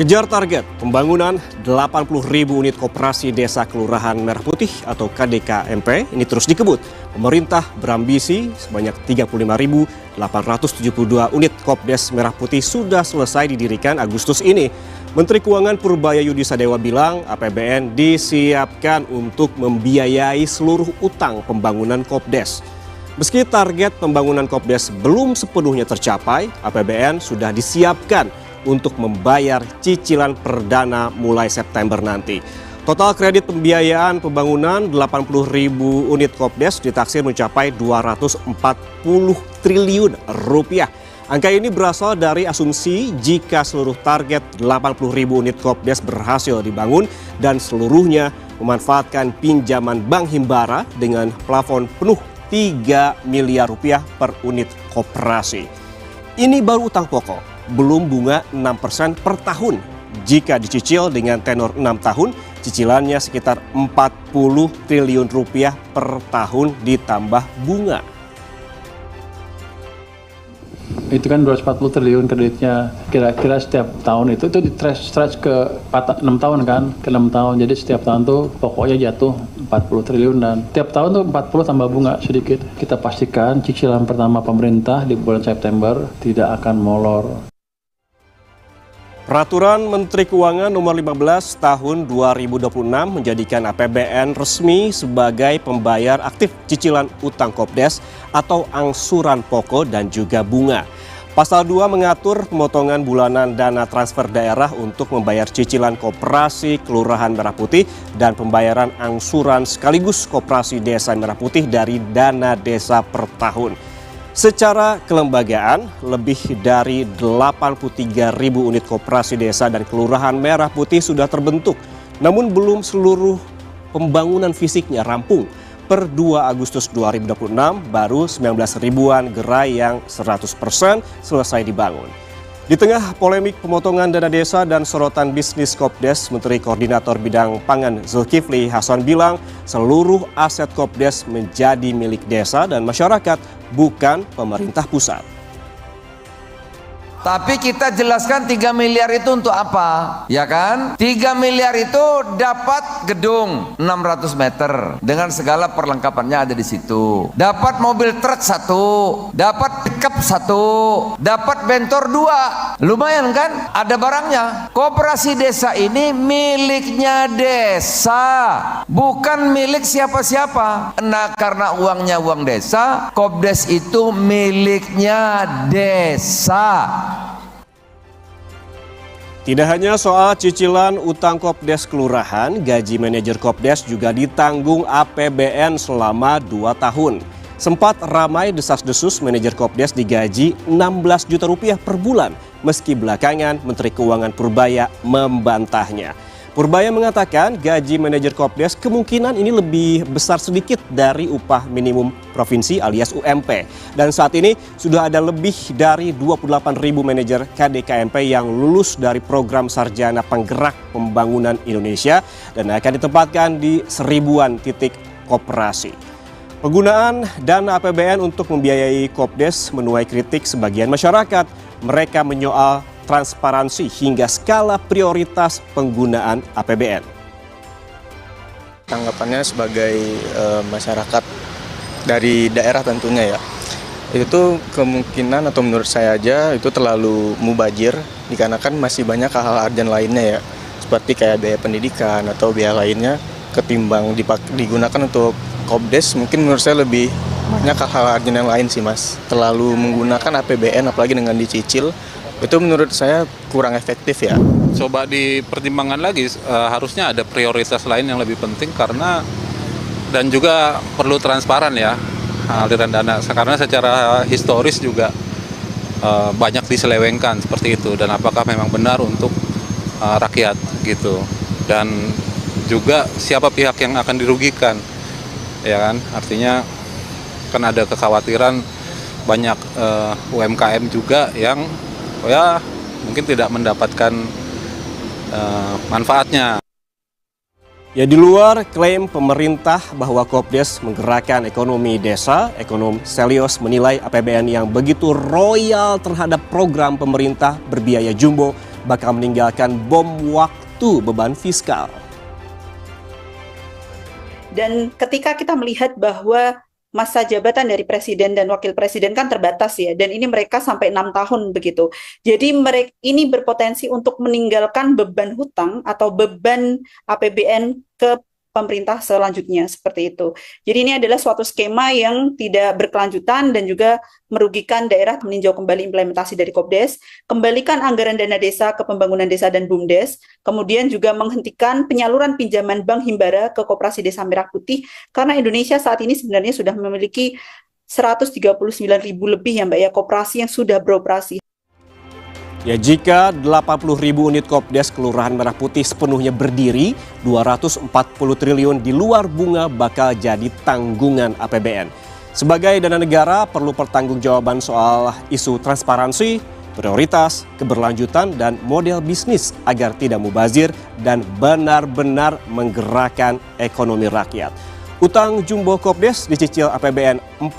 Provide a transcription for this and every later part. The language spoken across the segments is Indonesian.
Kejar target pembangunan 80.000 unit koperasi desa kelurahan Merah Putih atau KDKMP ini terus dikebut. Pemerintah berambisi sebanyak 35.872 unit Kopdes Merah Putih sudah selesai didirikan Agustus ini. Menteri Keuangan Purbaya Yudi Sadewa bilang APBN disiapkan untuk membiayai seluruh utang pembangunan Kopdes. Meski target pembangunan Kopdes belum sepenuhnya tercapai, APBN sudah disiapkan untuk membayar cicilan perdana mulai September nanti. Total kredit pembiayaan pembangunan 80.000 unit Kopdes ditaksir mencapai 240 triliun rupiah. Angka ini berasal dari asumsi jika seluruh target 80.000 unit Kopdes berhasil dibangun dan seluruhnya memanfaatkan pinjaman Bank Himbara dengan plafon penuh 3 miliar rupiah per unit koperasi. Ini baru utang pokok, belum bunga 6% per tahun. Jika dicicil dengan tenor 6 tahun, cicilannya sekitar 40 triliun rupiah per tahun ditambah bunga. Itu kan 240 triliun kreditnya, kira-kira setiap tahun itu di-stretch ke 6 tahun kan, ke 6 tahun. Jadi setiap tahun tuh pokoknya jatuh 40 triliun dan tiap tahun tuh 40 tambah bunga sedikit. Kita pastikan cicilan pertama pemerintah di bulan September tidak akan molor. Peraturan Menteri Keuangan Nomor 15 Tahun 2026 menjadikan APBN resmi sebagai pembayar aktif cicilan utang Kopdes atau angsuran pokok dan juga bunga. Pasal 2 mengatur pemotongan bulanan dana transfer daerah untuk membayar cicilan koperasi Kelurahan Merah Putih dan pembayaran angsuran sekaligus koperasi Desa Merah Putih dari dana desa per tahun. Secara kelembagaan, lebih dari 83.000 unit koperasi desa dan kelurahan Merah Putih sudah terbentuk. Namun belum seluruh pembangunan fisiknya rampung. Per 2 Agustus 2026 baru 19 ribuan gerai yang 100% selesai dibangun. Di tengah polemik pemotongan dana desa dan sorotan bisnis Kopdes, Menteri Koordinator Bidang Pangan Zulkifli Hasan bilang seluruh aset Kopdes menjadi milik desa dan masyarakat, bukan pemerintah pusat. Tapi kita jelaskan 3 miliar itu untuk apa? Ya kan? 3 miliar itu dapat gedung 600 meter dengan segala perlengkapannya ada di situ. Dapat mobil truk 1, dapat pickup 1, dapat bentor 2. Lumayan kan? Ada barangnya. Koperasi desa ini miliknya desa, bukan milik siapa-siapa. Nah, karena uangnya uang desa, Kopdes itu miliknya desa. Tidak hanya soal cicilan utang Kopdes Kelurahan, gaji manajer Kopdes juga ditanggung APBN selama 2 tahun. Sempat ramai desas-desus manajer Kopdes digaji 16 juta rupiah per bulan, meski belakangan Menteri Keuangan Purbaya membantahnya. Purbaya mengatakan gaji manajer Kopdes kemungkinan ini lebih besar sedikit dari upah minimum provinsi alias UMP. Dan saat ini sudah ada lebih dari 28.000 manajer KDKMP yang lulus dari program Sarjana Penggerak Pembangunan Indonesia dan akan ditempatkan di 1000-an titik koperasi. Penggunaan dana APBN untuk membiayai Kopdes menuai kritik sebagian masyarakat. Mereka menyoal transparansi hingga skala prioritas penggunaan APBN. Tanggapannya sebagai masyarakat dari daerah tentunya ya, itu kemungkinan atau menurut saya aja itu terlalu mubazir dikarenakan masih banyak hal-hal urgent lainnya ya, seperti kayak biaya pendidikan atau biaya lainnya ketimbang digunakan untuk Kopdes. Mungkin menurut saya lebih banyak hal-hal urgent yang lain sih mas. Terlalu menggunakan APBN apalagi dengan dicicil, itu menurut saya kurang efektif ya. Coba dipertimbangkan lagi, harusnya ada prioritas lain yang lebih penting karena dan juga perlu transparan ya aliran dana. Karena secara historis juga banyak diselewengkan seperti itu dan apakah memang benar untuk rakyat gitu. Dan juga siapa pihak yang akan dirugikan, ya kan? Artinya kan ada kekhawatiran banyak UMKM juga yang ya mungkin tidak mendapatkan manfaatnya. Ya, di luar klaim pemerintah bahwa Kopdes menggerakkan ekonomi desa, ekonom Selios menilai APBN yang begitu royal terhadap program pemerintah berbiaya jumbo bakal meninggalkan bom waktu beban fiskal. Dan ketika kita melihat bahwa masa jabatan dari presiden dan wakil presiden kan terbatas ya, dan ini mereka sampai 6 tahun begitu. Jadi mereka ini berpotensi untuk meninggalkan beban hutang atau beban APBN ke pemerintah selanjutnya seperti itu. Jadi ini adalah suatu skema yang tidak berkelanjutan dan juga merugikan daerah. Meninjau kembali implementasi dari Kopdes, kembalikan anggaran dana desa ke pembangunan desa dan BUMDes, kemudian juga menghentikan penyaluran pinjaman Bank Himbara ke Koperasi Desa Merah Putih, karena Indonesia saat ini sebenarnya sudah memiliki 139.000 lebih ya Mbak ya koperasi yang sudah beroperasi. Ya, jika 80.000 unit Kopdes Kelurahan Merah Putih sepenuhnya berdiri, 240 triliun di luar bunga bakal jadi tanggungan APBN. Sebagai dana negara perlu pertanggungjawaban soal isu transparansi, prioritas, keberlanjutan, dan model bisnis agar tidak mubazir dan benar-benar menggerakkan ekonomi rakyat. Utang jumbo Kopdes dicicil APBN 40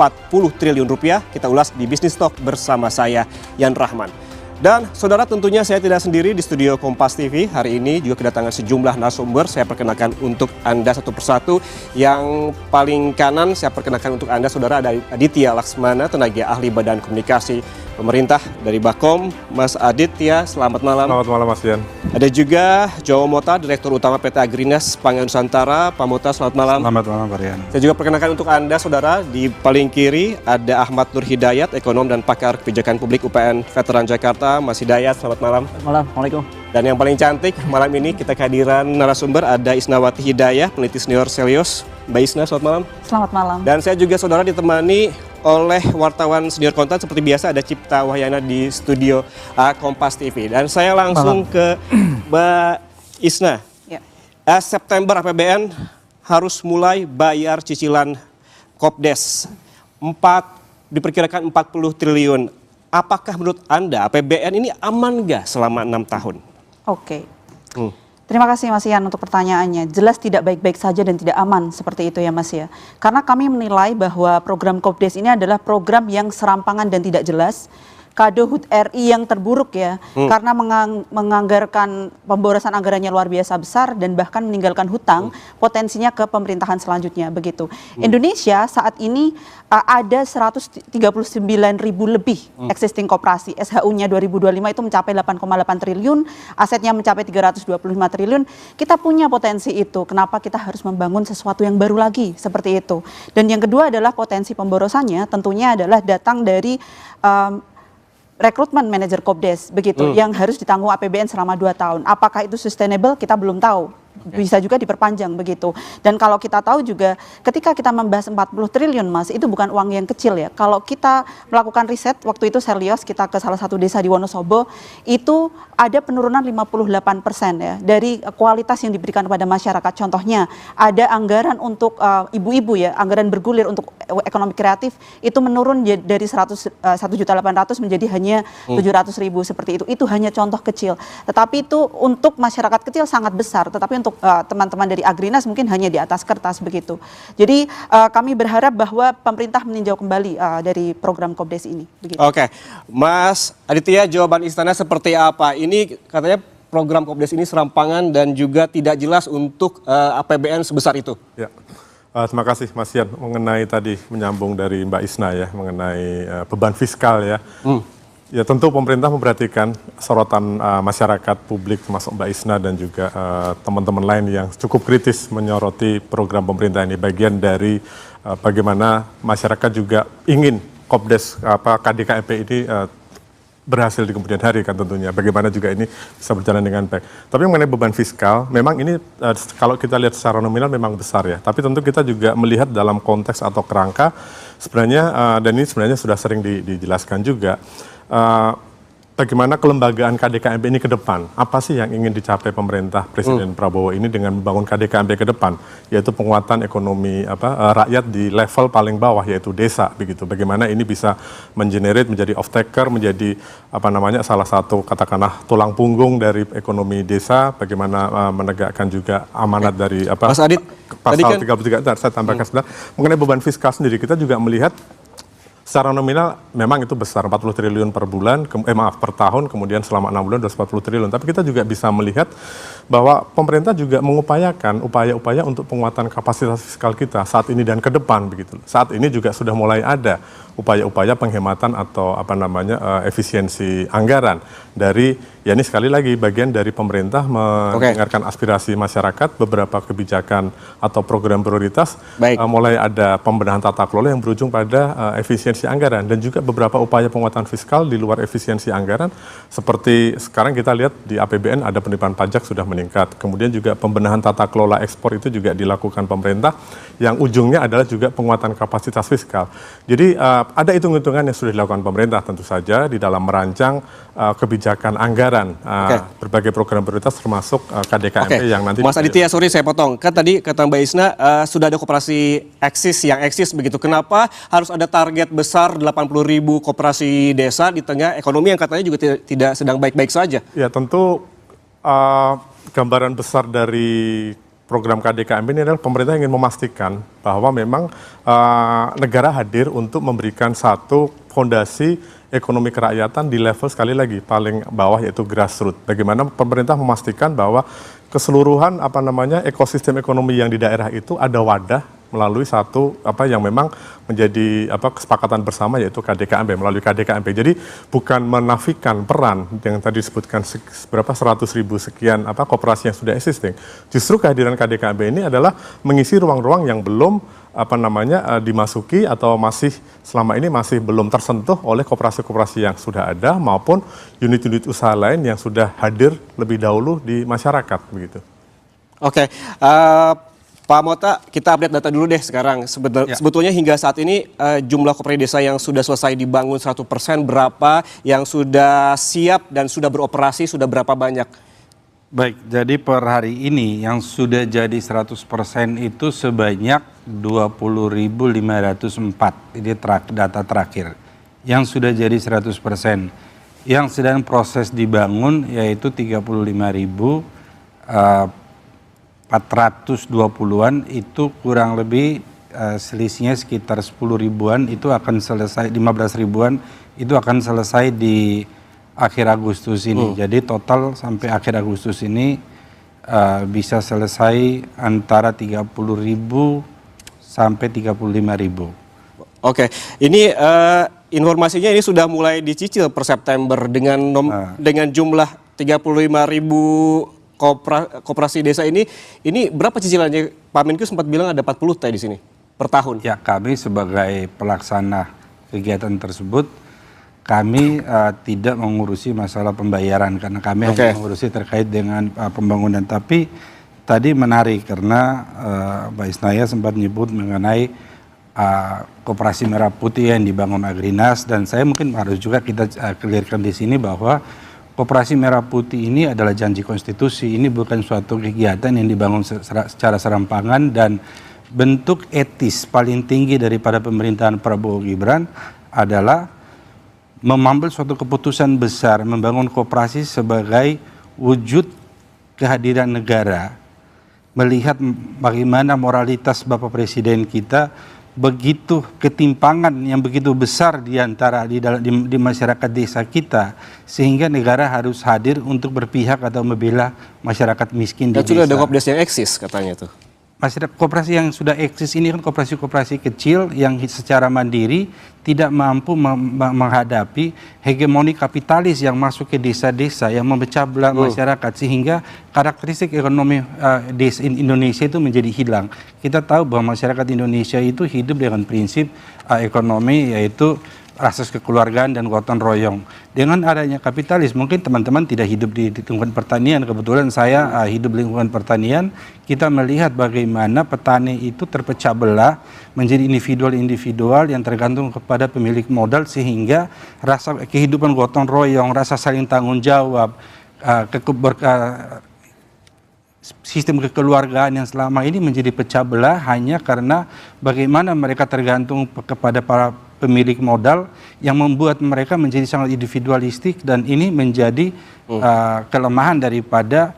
triliun rupiah. Kita ulas di Bisnis Talk bersama saya, Yan Rahman. Dan saudara, tentunya saya tidak sendiri di studio Kompas TV. Hari ini juga kedatangan sejumlah narasumber. Saya perkenalkan untuk Anda satu persatu. Yang paling kanan saya perkenalkan untuk Anda saudara, ada Aditya Laksmana, tenaga ahli Badan Komunikasi Pemerintah dari Bakom. Mas Aditya, selamat malam. Selamat malam Mas Dian. Ada juga Jowo Mota, Direktur Utama PT Agrinas Pangan Nusantara. Pak Mota, selamat malam. Selamat malam Pak Rian. Saya juga perkenalkan untuk Anda saudara, di paling kiri ada Ahmad Nur Hidayat, ekonom dan pakar kebijakan publik UPN Veteran Jakarta. Mas Hidayat, selamat malam. Malam, Assalamualaikum. Dan yang paling cantik malam ini kita kehadiran narasumber, ada Isnawati Hidayah, peneliti senior Selios. Mbak Isna, selamat malam. Selamat malam. Dan saya juga saudara ditemani oleh wartawan senior konten seperti biasa, ada Cipta Wahyana di studio Kompas TV. Dan saya langsung ke Mbak Isna. Ya. September APBN harus mulai bayar cicilan Kopdes. Diperkirakan 40 triliun. Apakah menurut Anda APBN ini aman nggak selama 6 tahun? Oke. Terima kasih Mas Ian untuk pertanyaannya. Jelas tidak baik-baik saja dan tidak aman seperti itu ya Mas ya. Karena kami menilai bahwa program Kopdes ini adalah program yang serampangan dan tidak jelas. Kado HUT RI yang terburuk ya, karena menganggarkan pemborosan anggarannya luar biasa besar dan bahkan meninggalkan hutang, potensinya ke pemerintahan selanjutnya begitu. Indonesia saat ini ada 139.000 lebih existing koperasi. SHU-nya 2025 itu mencapai 8,8 triliun, asetnya mencapai 325 triliun. Kita punya potensi itu. Kenapa kita harus membangun sesuatu yang baru lagi seperti itu? Dan yang kedua adalah potensi pemborosannya tentunya adalah datang dari rekrutmen manajer Kopdes begitu yang harus ditanggung APBN selama 2 tahun. Apakah itu sustainable? Kita belum tahu. Bisa juga diperpanjang begitu. Dan kalau kita tahu juga ketika kita membahas 40 triliun Mas, itu bukan uang yang kecil ya. Kalau kita melakukan riset, waktu itu Selios kita ke salah satu desa di Wonosobo, itu ada penurunan 58% ya dari kualitas yang diberikan kepada masyarakat. Contohnya ada anggaran untuk ibu-ibu ya, anggaran bergulir untuk ekonomi kreatif itu menurun dari 101.800.000 menjadi hanya 700.000 seperti itu. Itu hanya contoh kecil. Tetapi itu untuk masyarakat kecil sangat besar, tetapi untuk teman-teman dari Agrinas mungkin hanya di atas kertas begitu. Jadi kami berharap bahwa pemerintah meninjau kembali dari program Kopdes ini. Begitu. Oke, Mas Aditya, jawaban Istana seperti apa? Ini katanya program Kopdes ini serampangan dan juga tidak jelas untuk APBN sebesar itu. Ya. Terima kasih Mas Yan mengenai tadi menyambung dari Mbak Isna ya mengenai beban fiskal ya. Ya tentu pemerintah memperhatikan sorotan masyarakat publik termasuk Mbak Isna dan juga teman-teman lain yang cukup kritis menyoroti program pemerintah ini. Bagian dari bagaimana masyarakat juga ingin Kopdes KDKMP ini berhasil di kemudian hari kan tentunya. Bagaimana juga ini bisa berjalan dengan baik. Tapi mengenai beban fiskal, memang ini kalau kita lihat secara nominal memang besar ya. Tapi tentu kita juga melihat dalam konteks atau kerangka sebenarnya dan ini sebenarnya sudah sering dijelaskan juga. Bagaimana kelembagaan KDKMP ini ke depan? Apa sih yang ingin dicapai pemerintah Presiden Prabowo ini dengan membangun KDKMP ke depan? Yaitu penguatan ekonomi rakyat di level paling bawah yaitu desa begitu. Bagaimana ini bisa mengenerate menjadi off taker, menjadi salah satu katakanlah tulang punggung dari ekonomi desa. Bagaimana menegakkan juga amanat dari Mas Adit, pasal 33. Saya tambahkan sebentar mengenai beban fiskal sendiri kita juga melihat secara nominal memang itu besar, 40 triliun per bulan, per tahun, kemudian selama 6 bulan 240 triliun. Tapi kita juga bisa melihat bahwa pemerintah juga mengupayakan upaya-upaya untuk penguatan kapasitas fiskal kita saat ini dan ke depan begitu. Saat ini juga sudah mulai ada upaya-upaya penghematan atau efisiensi anggaran dari, ya ini sekali lagi bagian dari pemerintah mendengarkan aspirasi masyarakat, beberapa kebijakan atau program prioritas, mulai ada pembenahan tata kelola yang berujung pada efisiensi anggaran, dan juga beberapa upaya penguatan fiskal di luar efisiensi anggaran, seperti sekarang kita lihat di APBN ada penerimaan pajak sudah meningkat, kemudian juga pembenahan tata kelola ekspor itu juga dilakukan pemerintah, yang ujungnya adalah juga penguatan kapasitas fiskal. Jadi ada hitung-hitungan yang sudah dilakukan pemerintah tentu saja di dalam merancang kebijakan anggaran berbagai program prioritas termasuk KDKMP yang nanti. Mas Aditya, sorry saya potong. Kan tadi kata Mbak Isna sudah ada koperasi yang eksis begitu. Kenapa harus ada target besar 80.000 koperasi desa di tengah ekonomi yang katanya juga tidak sedang baik-baik saja? Ya tentu gambaran besar dari program KDKMP ini adalah pemerintah ingin memastikan bahwa memang negara hadir untuk memberikan satu fondasi ekonomi kerakyatan di level sekali lagi paling bawah yaitu grassroots. Bagaimana pemerintah memastikan bahwa keseluruhan ekosistem ekonomi yang di daerah itu ada wadah melalui satu yang memang menjadi kesepakatan bersama yaitu KDKMP, melalui KDKMP. Jadi bukan menafikan peran yang tadi disebutkan berapa 100.000 sekian koperasi yang sudah existing. Justru kehadiran KDKMP ini adalah mengisi ruang-ruang yang belum dimasuki atau selama ini masih belum tersentuh oleh koperasi-koperasi yang sudah ada maupun unit-unit usaha lain yang sudah hadir lebih dahulu di masyarakat begitu. Oke. Pak Mota, kita update data dulu deh sekarang. Sebetulnya hingga saat ini jumlah koperasi desa yang sudah selesai dibangun 100% berapa, yang sudah siap dan sudah beroperasi sudah berapa banyak? Baik, jadi per hari ini yang sudah jadi 100% itu sebanyak 20.504. Ini data terakhir. Yang sudah jadi 100%. Yang sedang proses dibangun yaitu 35.420-an, itu kurang lebih selisihnya sekitar 10 ribuan, itu akan selesai, 15 ribuan itu akan selesai di akhir Agustus ini. Jadi total sampai akhir Agustus ini bisa selesai antara 30.000 sampai 35.000. Oke, ini informasinya ini sudah mulai dicicil per September dengan jumlah 35.000 koperasi desa ini berapa cicilannya? Pak Menkyu sempat bilang ada 40 T di sini per tahun. Ya, kami sebagai pelaksana kegiatan tersebut, kami tidak mengurusi masalah pembayaran karena kami hanya mengurusi terkait dengan pembangunan. Tapi tadi menarik karena Mbak Isnaya sempat menyebut mengenai koperasi Merah Putih yang dibangun Agrinas, dan saya mungkin harus juga kita clearkan di sini bahwa Koperasi Merah Putih ini adalah janji konstitusi, ini bukan suatu kegiatan yang dibangun secara serampangan, dan bentuk etis paling tinggi daripada pemerintahan Prabowo Gibran adalah mengambil suatu keputusan besar, membangun koperasi sebagai wujud kehadiran negara, melihat bagaimana moralitas Bapak Presiden kita begitu ketimpangan yang begitu besar di masyarakat desa kita, sehingga negara harus hadir untuk berpihak atau membela masyarakat miskin di desa. Dan sudah ada koperasi yang eksis katanya tuh. Masyarakat koperasi yang sudah eksis ini kan koperasi-koperasi kecil yang secara mandiri tidak mampu menghadapi hegemoni kapitalis yang masuk ke desa-desa yang memecah belah masyarakat, sehingga karakteristik ekonomi desa Indonesia itu menjadi hilang. Kita tahu bahwa masyarakat Indonesia itu hidup dengan prinsip ekonomi yaitu asas kekeluargaan dan gotong royong. Dengan adanya kapitalis, mungkin teman-teman tidak hidup di lingkungan pertanian. Kebetulan saya hidup di lingkungan pertanian. Kita melihat bagaimana petani itu terpecah belah menjadi individual-individual yang tergantung kepada pemilik modal, sehingga rasa kehidupan gotong royong, rasa saling tanggung jawab, sistem kekeluargaan yang selama ini menjadi pecah belah hanya karena bagaimana mereka tergantung kepada para pemilik modal yang membuat mereka menjadi sangat individualistik, dan ini menjadi kelemahan daripada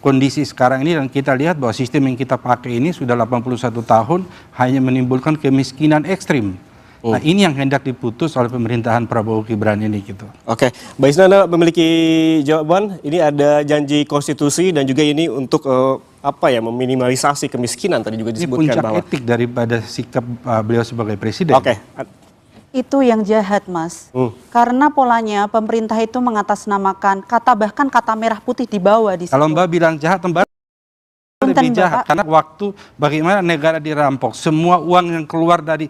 kondisi sekarang ini. Dan kita lihat bahwa sistem yang kita pakai ini sudah 81 tahun hanya menimbulkan kemiskinan ekstrim. Nah ini yang hendak diputus oleh pemerintahan Prabowo Gibran ini gitu. Oke, Mbak Isna, Anda memiliki jawaban? Ini ada janji konstitusi dan juga ini untuk meminimalisasi kemiskinan tadi juga Ini disebutkan puncak etik daripada sikap beliau sebagai presiden. Oke. Itu yang jahat, Mas. Karena polanya pemerintah itu mengatasnamakan bahkan kata merah putih dibawa di situ. Kalau Mbak bilang jahat, Mbak lebih jahat karena waktu bagaimana negara dirampok, semua uang yang keluar dari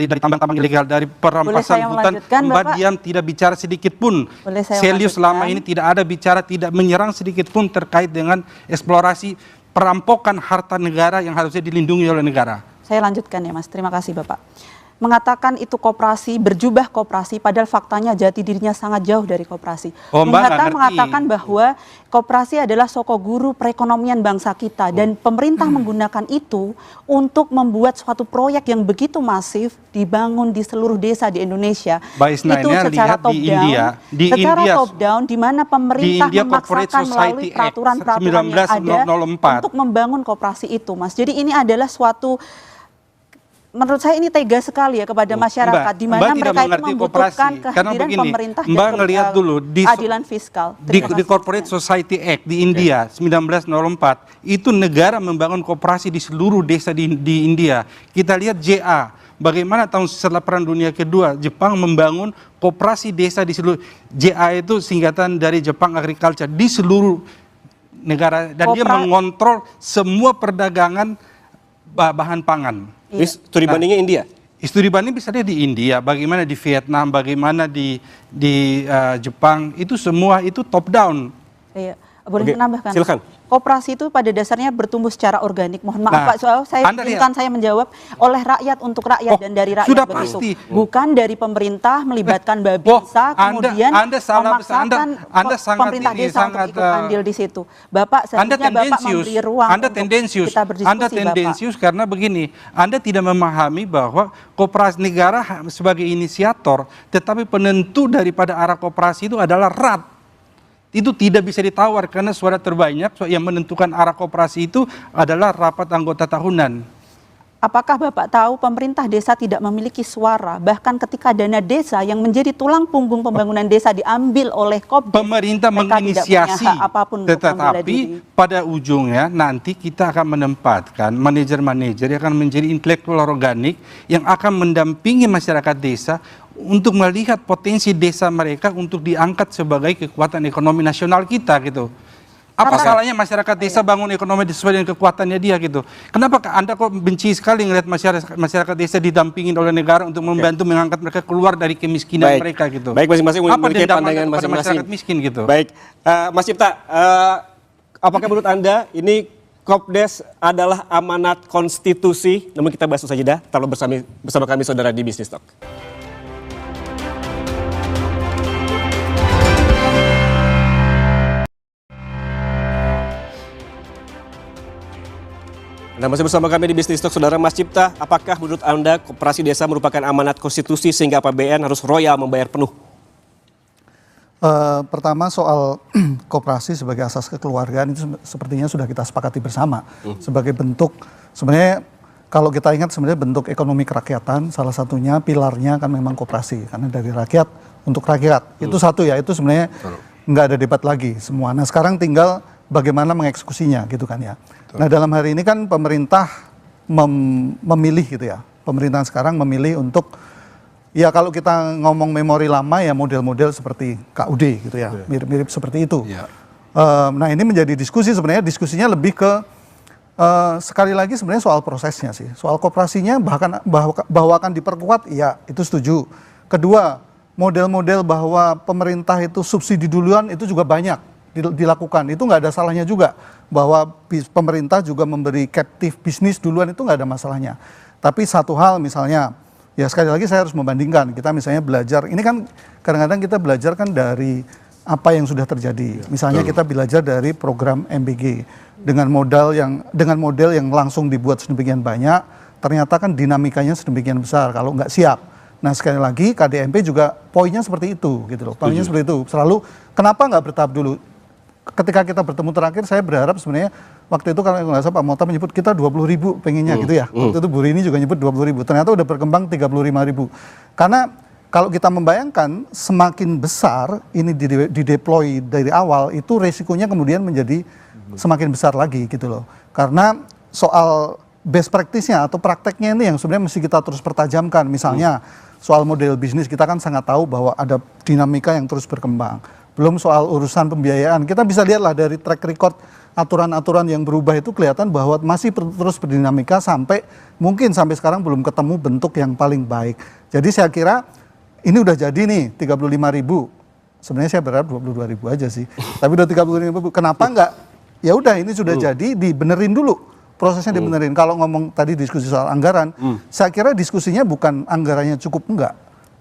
tambang-tambang ilegal, dari perampasan hutan, Mbak diam, tidak bicara sedikit pun. Selyus selama ini tidak ada bicara, tidak menyerang sedikit pun terkait dengan eksplorasi perampokan harta negara yang harusnya dilindungi oleh negara. Saya lanjutkan ya, Mas. Terima kasih, Bapak. Mengatakan itu koperasi, berjubah koperasi, padahal faktanya jati dirinya sangat jauh dari koperasi. Bung Hatta mengatakan bahwa koperasi adalah soko guru perekonomian bangsa kita, dan pemerintah menggunakan itu untuk membuat suatu proyek yang begitu masif dibangun di seluruh desa di Indonesia. Itu secara top down, top down, di mana pemerintah memaksakan melalui peraturan-peraturan yang ada untuk membangun koperasi itu, Mas. Jadi ini adalah suatu, menurut saya ini tega sekali ya kepada masyarakat, di mana mereka itu membutuhkan kehadiran pemerintah dan keadilan fiskal. Di Corporate Society Act di India 1904 itu negara membangun koperasi di seluruh desa di India. Kita lihat JA, bagaimana tahun setelah Perang Dunia Kedua Jepang membangun koperasi desa di seluruh. JA itu singkatan dari Jepang Agriculture di seluruh negara, dan dia mengontrol semua perdagangan bahan pangan. Studi bandingnya India? Studi banding bisa di India, bagaimana di Vietnam, bagaimana di Jepang, itu semua itu top down. Iya, boleh menambahkan? Silakan. Koperasi itu pada dasarnya bertumbuh secara organik. Mohon maaf Pak, soal saya menjawab oleh rakyat untuk rakyat dan dari rakyat. Sudah begitu. Pasti. Bukan dari pemerintah melibatkan Babinsa kemudian memaksakan pemerintah desa untuk ikut andil di situ. Bapak seharusnya Bapak memberi ruang untuk kita berdiskusi. Anda tendensius karena begini, Anda tidak memahami bahwa koperasi negara sebagai inisiator, tetapi penentu daripada arah koperasi itu adalah RAT. Itu tidak bisa ditawar karena suara terbanyak yang menentukan arah koperasi itu adalah rapat anggota tahunan. Apakah Bapak tahu pemerintah desa tidak memiliki suara, bahkan ketika dana desa yang menjadi tulang punggung pembangunan desa diambil oleh Kopdes, pemerintah menginisiasi, tetapi pada ujungnya nanti kita akan menempatkan manajer-manajer yang akan menjadi intelektual organik yang akan mendampingi masyarakat desa untuk melihat potensi desa mereka untuk diangkat sebagai kekuatan ekonomi nasional kita gitu. Apa salahnya masyarakat desa bangun ekonomi sesuai dengan kekuatannya dia gitu? Kenapa Anda kok benci sekali ngelihat masyarakat desa didampingin oleh negara untuk membantu mengangkat mereka keluar dari kemiskinan mereka gitu? Baik, masing-masing memiliki pandangan masing-masing. Masyarakat miskin gitu. Baik, Mas Cipta, apakah menurut Anda ini Kopdes adalah amanat konstitusi? Namun kita bahas usai jeda. Tetaplah bersama kami saudara di Business Talk. Anda masih bersama kami di Business Talk, saudara. Mas Cipta, apakah menurut Anda koperasi desa merupakan amanat konstitusi sehingga APBN harus royal membayar penuh? Pertama soal koperasi sebagai asas kekeluargaan itu sepertinya sudah kita sepakati bersama sebagai bentuk, sebenarnya kalau kita ingat sebenarnya bentuk ekonomi kerakyatan salah satunya pilarnya kan memang koperasi, karena dari rakyat untuk rakyat. Itu satu ya, itu sebenarnya nggak ada debat lagi semua. Nah sekarang tinggal bagaimana mengeksekusinya gitu kan ya. Nah dalam hari ini kan pemerintah memilih gitu ya. Pemerintahan sekarang memilih untuk, ya kalau kita ngomong memori lama ya model-model seperti KUD gitu ya. Mirip-mirip seperti itu. Nah ini menjadi diskusi, sebenarnya diskusinya lebih ke sekali lagi sebenarnya soal prosesnya sih. Soal koperasinya bahwa akan diperkuat, ya itu setuju. Kedua, model-model bahwa pemerintah itu subsidi duluan itu juga banyak dilakukan, itu nggak ada salahnya juga, bahwa pemerintah juga memberi captive bisnis duluan, itu nggak ada masalahnya. Tapi satu hal misalnya, ya sekali lagi saya harus membandingkan, kita misalnya belajar, ini kan kadang-kadang kita belajar kan dari apa yang sudah terjadi. Misalnya kita belajar dari program MBG dengan model yang langsung dibuat sedemikian banyak, ternyata kan dinamikanya sedemikian besar kalau nggak siap. Nah sekali lagi KDMP juga poinnya seperti itu gitu loh, poinnya seperti itu. Selalu kenapa nggak bertahap dulu? ketika kita bertemu terakhir saya berharap sebenarnya waktu itu kalau nggak salah Pak Mota menyebut kita 20.000 pengennya gitu ya. Waktu itu Bu Rini juga nyebut 20.000. Ternyata udah berkembang 35.000. Karena kalau kita membayangkan semakin besar ini dideploy dari awal, itu resikonya kemudian menjadi semakin besar lagi gitu loh. Karena soal best practice-nya atau prakteknya ini yang sebenarnya mesti kita terus pertajamkan. Misalnya soal model bisnis kita kan sangat tahu bahwa ada dinamika yang terus berkembang. Belum soal urusan pembiayaan, kita bisa lihatlah dari track record aturan-aturan yang berubah itu kelihatan bahwa masih terus berdinamika sampai mungkin sampai sekarang belum ketemu bentuk yang paling baik. Jadi saya kira ini udah jadi nih 35.000. Sebenarnya saya berharap 22.000 aja sih. Tapi udah 35.000. Kenapa enggak? Ya udah ini sudah jadi, dibenerin dulu. Prosesnya dibenerin. Kalau ngomong tadi diskusi soal anggaran, saya kira diskusinya bukan anggarannya cukup enggak.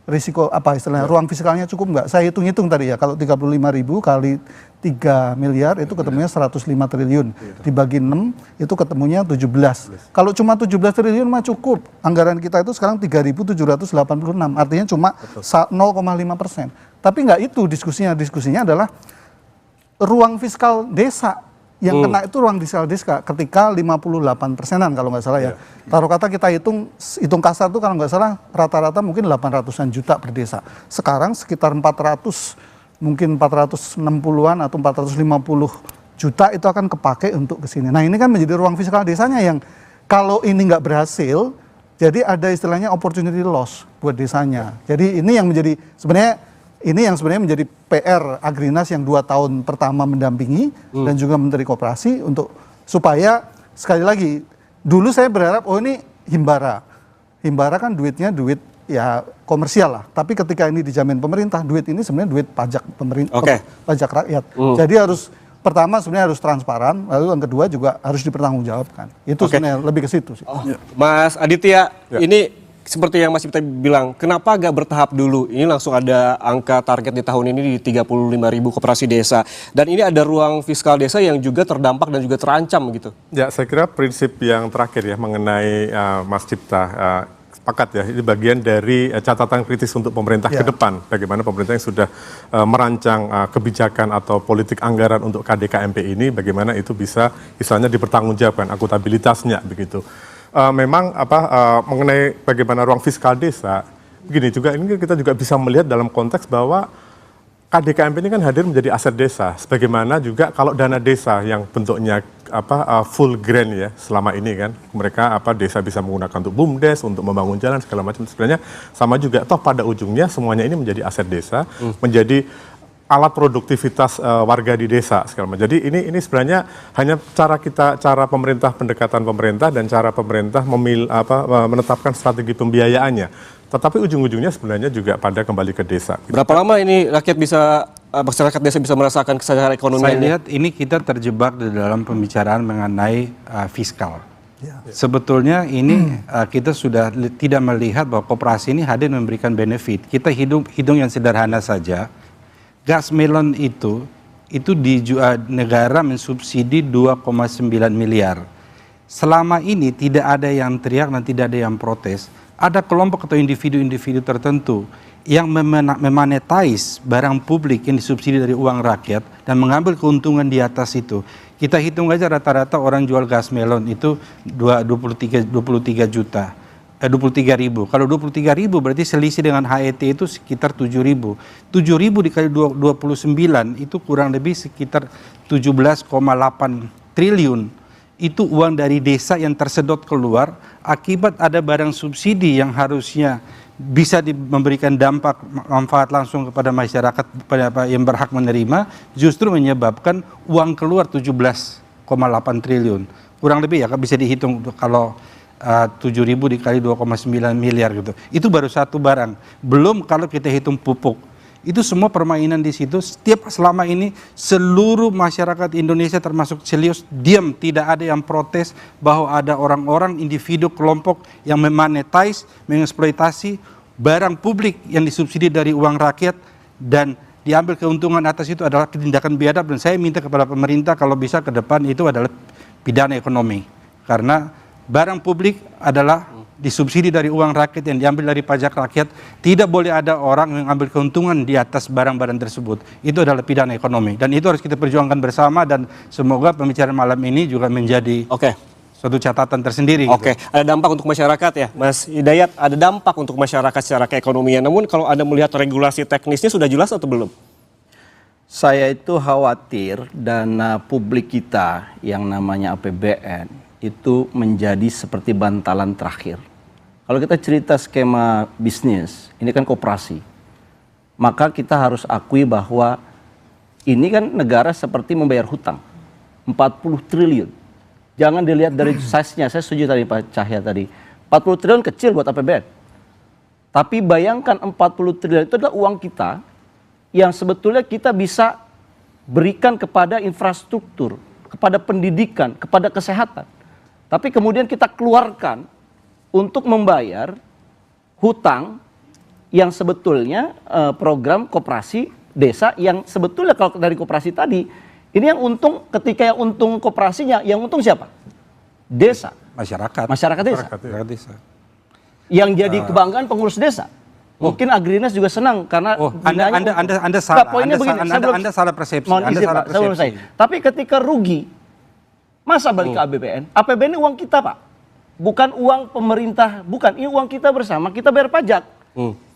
Risiko apa istilahnya, ruang fiskalnya cukup enggak? Saya hitung-hitung tadi ya, kalau 35.000 kali 3 miliar itu ketemunya 105 triliun. Dibagi 6 itu ketemunya 17. Kalau cuma 17 triliun mah cukup. Anggaran kita itu sekarang 3.786. Artinya cuma 0,5%. Tapi enggak itu diskusinya. Diskusinya adalah ruang fiskal desa. Yang kena itu ruang fiskal desa ketika 58%-an kalau nggak salah ya. Taruh kata kita hitung kasar tuh kalau nggak salah rata-rata mungkin 800-an juta per desa. Sekarang sekitar 400, mungkin 460-an atau 450 juta itu akan kepake untuk kesini. Nah ini kan menjadi ruang fiskal desanya yang kalau ini nggak berhasil, jadi ada istilahnya opportunity loss buat desanya. Jadi ini yang menjadi sebenarnya menjadi PR Agrinas yang 2 tahun pertama mendampingi dan juga Menteri Koperasi untuk supaya sekali lagi dulu saya berharap ini Himbara kan duitnya duit ya komersial lah, tapi ketika ini dijamin pemerintah duit ini sebenarnya duit pajak pemerintah, pajak rakyat. Jadi pertama sebenarnya harus transparan, lalu yang kedua juga harus dipertanggungjawabkan. Itu sebenarnya lebih ke situ sih. Mas Aditya, ini seperti yang Mas Ipta bilang, kenapa agak bertahap dulu? Ini langsung ada angka target di tahun ini di 35.000 koperasi desa. Dan ini ada ruang fiskal desa yang juga terdampak dan juga terancam gitu. Ya, saya kira prinsip yang terakhir ya mengenai Mas Cipta, sepakat ya, ini bagian dari catatan kritis untuk pemerintah ke depan. Bagaimana pemerintah yang sudah merancang kebijakan atau politik anggaran untuk KDKMP ini, bagaimana itu bisa misalnya dipertanggungjawabkan, akuntabilitasnya begitu. Memang mengenai bagaimana ruang fiskal desa, begini juga ini kita juga bisa melihat dalam konteks bahwa KDKMP ini kan hadir menjadi aset desa, sebagaimana juga kalau dana desa yang bentuknya full grant ya selama ini kan mereka desa bisa menggunakan untuk BUMDes, untuk membangun jalan segala macam, sebenarnya sama juga toh pada ujungnya semuanya ini menjadi aset desa, menjadi alat produktivitas warga di desa segala macam. Jadi ini sebenarnya hanya cara pemerintah, pendekatan pemerintah dan cara pemerintah menetapkan strategi pembiayaannya. Tetapi ujung-ujungnya sebenarnya juga pada kembali ke desa. Berapa lama ini masyarakat desa bisa merasakan kesadaran ekonomi? Saya lihat ini kita terjebak di dalam pembicaraan mengenai fiskal. Sebetulnya ini kita sudah tidak melihat bahwa koperasi ini hadir memberikan benefit. Kita hitung yang sederhana saja. Gas melon itu negara mensubsidi 2,9 miliar. Selama ini tidak ada yang teriak dan tidak ada yang protes. Ada kelompok atau individu-individu tertentu yang memonetize barang publik yang disubsidi dari uang rakyat dan mengambil keuntungan di atas itu. Kita hitung aja rata-rata orang jual gas melon itu 23 juta. 23.000. Kalau 23.000 berarti selisih dengan HET itu sekitar 7.000. 7.000 dikali 29 itu kurang lebih sekitar 17,8 triliun. Itu uang dari desa yang tersedot keluar akibat ada barang subsidi yang harusnya bisa memberikan dampak manfaat langsung kepada masyarakat yang berhak menerima, justru menyebabkan uang keluar 17,8 triliun. Kurang lebih ya bisa dihitung kalau 7.000 dikali 2,9 miliar gitu. Itu baru satu barang. Belum kalau kita hitung pupuk. Itu semua permainan di situ. Selama ini seluruh masyarakat Indonesia termasuk Celios diam, tidak ada yang protes bahwa ada orang-orang, individu, kelompok yang memonetize, mengeksploitasi barang publik yang disubsidi dari uang rakyat dan diambil keuntungan atas itu adalah tindakan biadab. Dan saya minta kepada pemerintah kalau bisa ke depan itu adalah pidana ekonomi. Karena barang publik adalah disubsidi dari uang rakyat yang diambil dari pajak rakyat, tidak boleh ada orang yang ambil keuntungan di atas barang-barang tersebut. Itu adalah pidana ekonomi dan itu harus kita perjuangkan bersama dan semoga pembicaraan malam ini juga menjadi suatu catatan tersendiri. Oke, ada dampak untuk masyarakat ya, Mas Hidayat. Ada dampak untuk masyarakat secara keekonomian. Namun kalau Anda melihat regulasi teknisnya sudah jelas atau belum? Saya itu khawatir dana publik kita yang namanya APBN itu menjadi seperti bantalan terakhir. Kalau kita cerita skema bisnis, ini kan koperasi. Maka kita harus akui bahwa ini kan negara seperti membayar hutang. 40 triliun. Jangan dilihat dari size-nya, saya setuju tadi Pak Cahya tadi. 40 triliun kecil buat APBN. Tapi bayangkan 40 triliun itu adalah uang kita yang sebetulnya kita bisa berikan kepada infrastruktur, kepada pendidikan, kepada kesehatan. Tapi kemudian kita keluarkan untuk membayar hutang yang sebetulnya program koperasi desa yang sebetulnya kalau dari koperasi tadi, ini yang untung ketika yang untung koperasinya, yang untung siapa? Desa. Masyarakat. Masyarakat desa. Masyarakat desa. Yang jadi kebanggaan pengurus desa. Mungkin Agrinas juga senang karena Anda salah. Anda salah persepsi. Anda salah persepsi. Tapi ketika rugi, masa balik ke APBN? APBN ini uang kita, Pak. Bukan uang pemerintah, bukan. Ini uang kita bersama, kita bayar pajak.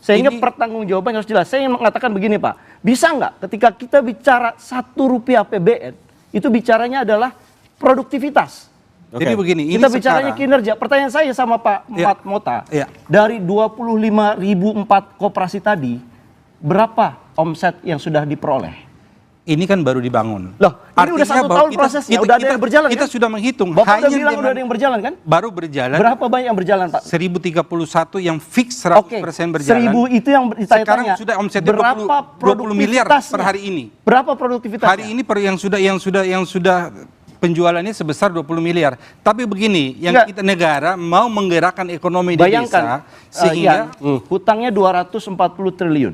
Sehingga pertanggungjawaban harus jelas. Saya ingin mengatakan begini, Pak. Bisa nggak ketika kita bicara Rp1 APBN, itu bicaranya adalah produktivitas. Jadi begini, kita bicaranya kinerja. Pertanyaan saya sama Pak Mat Mota, dari 25.004 koperasi tadi, berapa omset yang sudah diperoleh? Ini kan baru dibangun. Loh, ini udah 1 tahun prosesnya, udah ada yang berjalan kita kan? sudah menghitung. Bapak udah bilang udah ada yang berjalan kan? Baru berjalan. Berapa banyak yang berjalan, Pak? 1031 yang fix 100% berjalan. 1000 itu yang ditanya-tanya. Sekarang sudah omsetnya 20 miliar per hari ini. Berapa produktivitasnya? Hari ini yang sudah penjualannya sebesar 20 miliar. Tapi begini, yang kita negara mau menggerakkan ekonomi di desa sehingga hutangnya 240 triliun.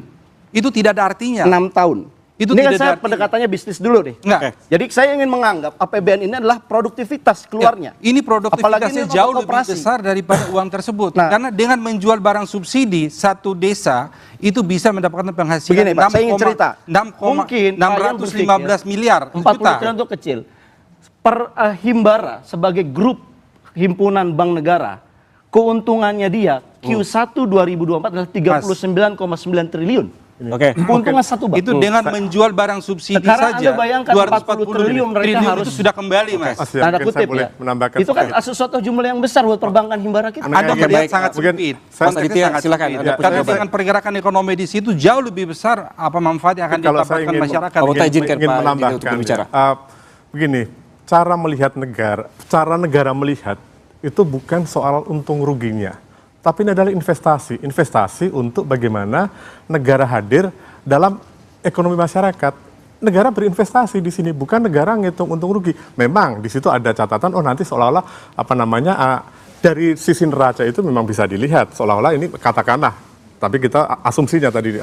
Itu tidak ada artinya. 6 tahun. Itu ini kan tidak saya ada pendekatannya bisnis dulu deh. Jadi saya ingin menganggap APBN ini adalah produktivitas keluarnya. Ini produktivitasnya jauh lebih besar daripada uang tersebut. Karena dengan menjual barang subsidi satu desa itu bisa mendapatkan penghasilan 6,615 miliar. 40 triliun itu kecil. Per Himbara sebagai grup himpunan bank negara, keuntungannya dia Q1 2024 adalah 39,9 triliun. Keuntungan satu bank. Itu dengan menjual barang subsidi sekarang saja. Anda bayangkan 40 triliun mereka harus itu sudah kembali, Mas. Tanda kutip ya. Itu kan sesuatu jumlah yang besar buat perbankan Himbara kita. Anda melihat sangat sempit. Mas Aditya, silakan. Karena dengan pergerakan ekonomi di situ jauh lebih besar apa manfaat yang akan didapatkan masyarakat. Kalau saya ingin menambahkan begini, cara negara melihat itu bukan soal untung ruginya. Tapi ini adalah investasi untuk bagaimana negara hadir dalam ekonomi masyarakat. Negara berinvestasi di sini, bukan negara ngitung untung rugi. Memang di situ ada catatan, nanti seolah-olah dari sisi neraca itu memang bisa dilihat seolah-olah ini katakanlah, tapi kita asumsinya tadi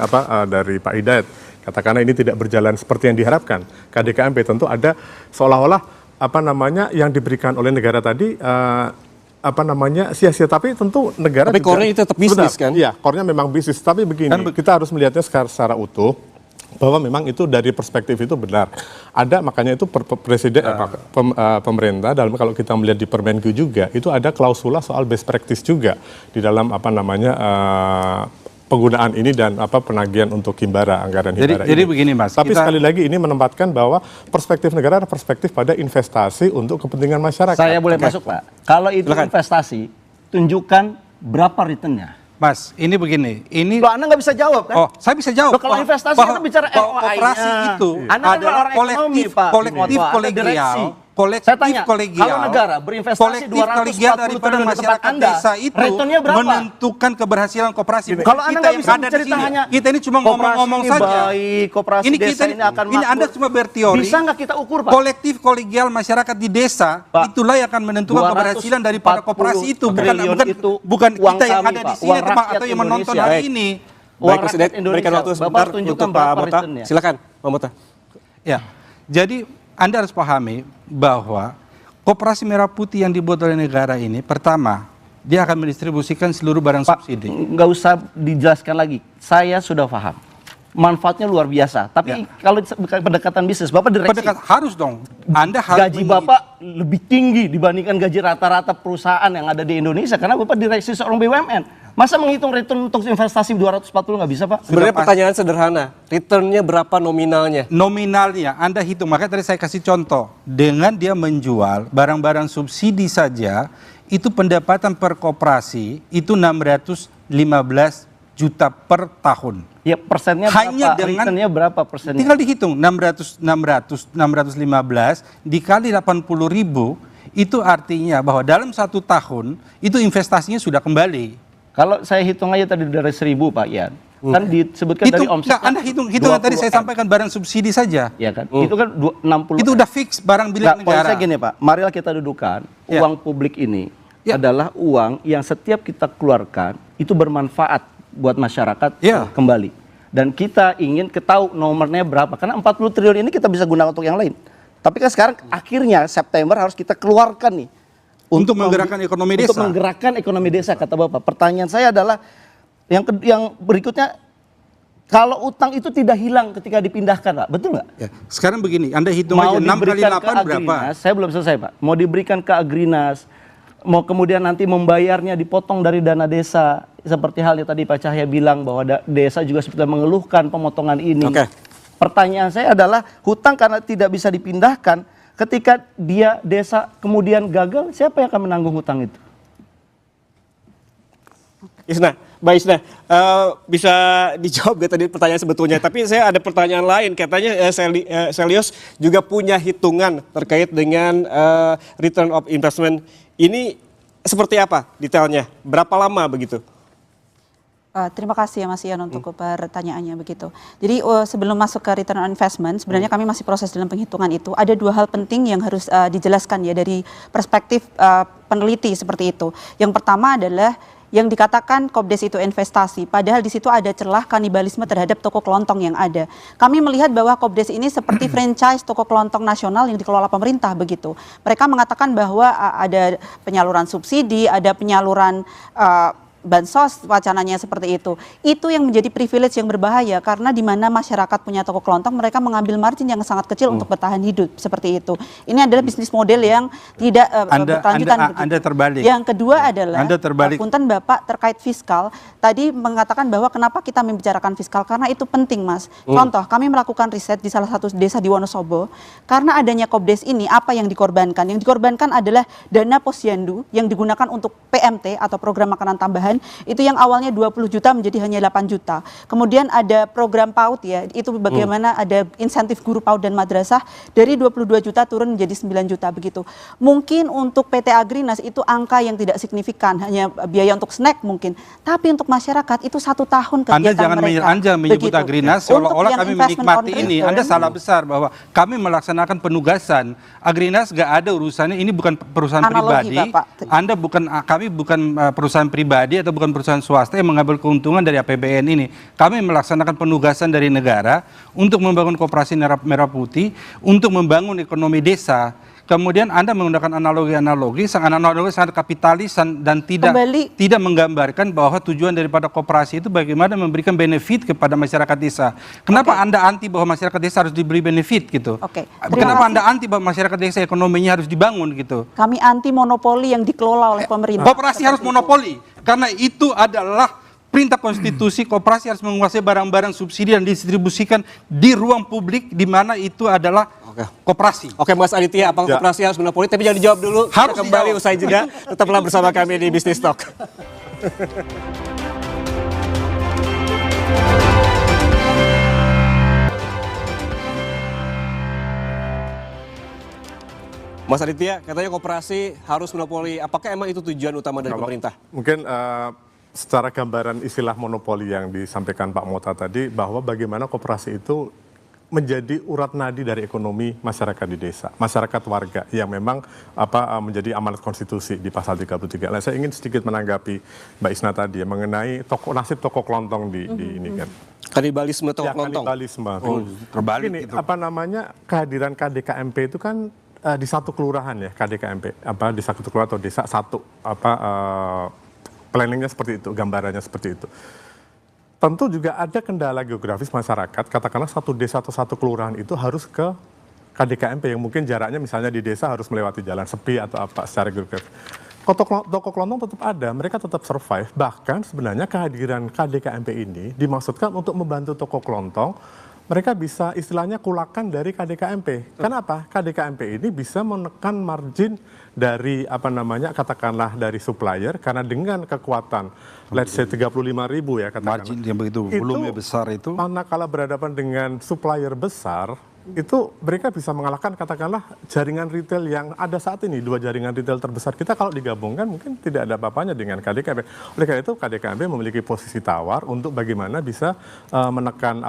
dari Pak Hidayat, katakanlah ini tidak berjalan seperti yang diharapkan. KDKMP tentu ada seolah-olah yang diberikan oleh negara tadi sia-sia, tapi tentu negara tapi core-nya itu tetap bisnis kan? Iya, core-nya memang bisnis, tapi begini, kita harus melihatnya secara utuh bahwa memang itu dari perspektif itu benar. Ada makanya itu presiden pemerintah dalam kalau kita melihat di Permenku juga itu ada klausula soal best practice juga di dalam penggunaan ini dan penagihan untuk anggaran Himbara. Jadi begini, Mas. Tapi sekali lagi ini menempatkan bahwa perspektif negara adalah perspektif pada investasi untuk kepentingan masyarakat. Saya boleh masuk, Pak. Kalau itu investasi, tunjukkan berapa returnnya. Mas, ini begini. Loh, Anda nggak bisa jawab kan? Saya bisa jawab. Loh, kalau investasi kita bicara ROI-nya. Koperasi itu Anda kan orang ekonomi, Pak. Kolektif kolegial. Kalau negara berinvestasi 240 triliun di tempat Anda, desa itu menentukan keberhasilan koperasi. Kalau Anda nggak bisa mencerita hanya kita ini cuma ngomong-ngomong saja. Koperasi ini desa ini akan makmur. Ini Anda cuma berteori. Bisa nggak kita ukur, Pak? Kolektif kolegial masyarakat di desa itulah yang akan menentukan keberhasilan daripada koperasi itu. Bukan kita yang ada di sini atau yang menonton hari ini. Baik, Presiden, berikan waktu sebentar untuk Pak Mota. Silakan, Pak Mota. Ya, jadi Anda harus pahami bahwa Koperasi Merah Putih yang dibuat oleh negara ini, pertama, dia akan mendistribusikan seluruh barang subsidi. Nggak usah dijelaskan lagi, saya sudah paham. Manfaatnya luar biasa. Tapi kalau pendekatan bisnis, Bapak direksi. Harus dong. Anda harus gaji Bapak lebih tinggi dibandingkan gaji rata-rata perusahaan yang ada di Indonesia karena Bapak direksi seorang BUMN. Masa menghitung return untuk investasi 240 nggak bisa, Pak? Sebenarnya pertanyaan sederhana. Returnnya berapa nominalnya? Nominalnya Anda hitung. Makanya tadi saya kasih contoh. Dengan dia menjual barang-barang subsidi saja, itu pendapatan per koperasi itu 615 juta per tahun. Ya persennya hanya berapa? Dengan returnnya berapa persennya? Tinggal dihitung 615 dikali 80.000 itu artinya bahwa dalam 1 tahun itu investasinya sudah kembali. Kalau saya hitung aja tadi dari 1.000 Pak Ian, kan disebutkan dari omset. Anda hitung tadi saya sampaikan barang subsidi saja. Ya kan? Itu kan 60. Itu udah fix barang milik negara. Saya gini Pak, marilah kita dudukan uang publik ini adalah uang yang setiap kita keluarkan itu bermanfaat buat masyarakat kembali. Dan kita ingin ketahui nomornya berapa. Karena 40 triliun ini kita bisa gunakan untuk yang lain. Tapi kan sekarang akhirnya September harus kita keluarkan nih. Untuk menggerakkan ekonomi desa. Untuk menggerakkan ekonomi desa kata Bapak. Pertanyaan saya adalah yang berikutnya, kalau utang itu tidak hilang ketika dipindahkan Pak, betul nggak? Ya. Sekarang begini, Anda hitung aja 6 kali 8 berapa? Saya belum selesai Pak. Mau diberikan ke Agrinas, mau kemudian nanti membayarnya dipotong dari dana desa. Seperti halnya tadi Pak Cahya bilang bahwa desa juga sebetulnya mengeluhkan pemotongan ini. Pertanyaan saya adalah hutang karena tidak bisa dipindahkan, ketika desa kemudian gagal, siapa yang akan menanggung hutang itu? Isna, Mbak Isna, bisa dijawab gak tadi pertanyaan sebetulnya? Tapi saya ada pertanyaan lain, katanya Selyos juga punya hitungan terkait dengan return of investment. Ini seperti apa detailnya? Berapa lama begitu? Terima kasih ya Mas Ian untuk pertanyaannya begitu. Jadi sebelum masuk ke return on investment, sebenarnya kami masih proses dalam penghitungan itu. Ada 2 hal penting yang harus dijelaskan ya dari perspektif peneliti seperti itu. Yang pertama adalah yang dikatakan Kopdes itu investasi, padahal di situ ada celah kanibalisme terhadap toko kelontong yang ada. Kami melihat bahwa Kopdes ini seperti franchise toko kelontong nasional yang dikelola pemerintah begitu. Mereka mengatakan bahwa ada penyaluran subsidi, ada penyaluran bansos, wacananya seperti itu. Itu yang menjadi privilege yang berbahaya karena di mana masyarakat punya toko kelontong, mereka mengambil margin yang sangat kecil untuk bertahan hidup seperti itu. Ini adalah bisnis model yang tidak berkelanjutan. Anda terbalik. Yang kedua adalah Anda terbalik. Punten Bapak terkait fiskal, tadi mengatakan bahwa kenapa kita membicarakan fiskal karena itu penting Mas. Contoh, kami melakukan riset di salah satu desa di Wonosobo, karena adanya Kopdes ini apa yang dikorbankan? Yang dikorbankan adalah dana posyandu yang digunakan untuk PMT atau program makanan tambahan. Itu yang awalnya 20 juta menjadi hanya 8 juta. Kemudian ada program PAUD ya, itu bagaimana ada insentif guru PAUD dan madrasah dari 22 juta turun menjadi 9 juta begitu. Mungkin untuk PT Agrinas itu angka yang tidak signifikan, hanya biaya untuk snack mungkin. Tapi untuk masyarakat itu 1 tahun kegiatan mereka. Anda menyebut Agrinas seolah-olah kami menikmati ini. Anda salah besar bahwa kami melaksanakan penugasan. Agrinas gak ada urusannya, ini bukan perusahaan pribadi. Kami bukan perusahaan pribadi atau bukan perusahaan swasta yang mengambil keuntungan dari APBN ini. Kami melaksanakan penugasan dari negara untuk membangun koperasi merah putih, untuk membangun ekonomi desa. Kemudian Anda menggunakan analogi sangat kapitalis dan tidak menggambarkan bahwa tujuan daripada koperasi itu bagaimana memberikan benefit kepada masyarakat desa. Kenapa Anda anti bahwa masyarakat desa harus diberi benefit gitu? Kenapa Anda anti bahwa masyarakat desa ekonominya harus dibangun gitu? Kami anti monopoli yang dikelola oleh pemerintah. Koperasi harus monopoli karena itu adalah perintah konstitusi. Koperasi harus menguasai barang-barang subsidi dan distribusikan di ruang publik di mana itu adalah koperasi. Oke Mas Aditya, apakah koperasi harus monopoli? Tapi jangan dijawab dulu. Harus kita kembali usai jeda. Tetaplah bersama kami di Business Talk. Mas Aditya, katanya koperasi harus monopoli. Apakah emang itu tujuan utama dari pemerintah? Mungkin secara gambaran istilah monopoli yang disampaikan Pak Mota tadi, bahwa bagaimana koperasi itu menjadi urat nadi dari ekonomi masyarakat di desa, masyarakat warga yang memang menjadi amanat konstitusi di pasal 33. Nah, saya ingin sedikit menanggapi Mbak Isna tadi mengenai nasib toko kelontong di ini kan. Kanibalisme toko kelontong. Kanibalisme. Terbalik ini itu. Kehadiran KDKMP itu kan di satu kelurahan ya, KDKMP di satu kelurahan atau desa satu planningnya seperti itu, gambarannya seperti itu. Tentu juga ada kendala geografis masyarakat, katakanlah satu desa atau satu kelurahan itu harus ke KDKMP yang mungkin jaraknya misalnya di desa harus melewati jalan sepi atau apa secara geografis. Toko kelontong tetap ada, mereka tetap survive. Bahkan sebenarnya kehadiran KDKMP ini dimaksudkan untuk membantu toko kelontong, mereka bisa istilahnya kulakan dari KDKMP. Kenapa? KDKMP ini bisa menekan margin dari katakanlah dari supplier, karena dengan kekuatan let's say 35.000 ya katakanlah. Margin yang begitu volumenya besar itu. Manakala berhadapan dengan supplier besar, itu mereka bisa mengalahkan katakanlah jaringan retail yang ada saat ini. 2 jaringan retail terbesar kita kalau digabungkan mungkin tidak ada apa-apanya dengan KDKMP. Oleh karena itu KDKMP memiliki posisi tawar untuk bagaimana bisa menekan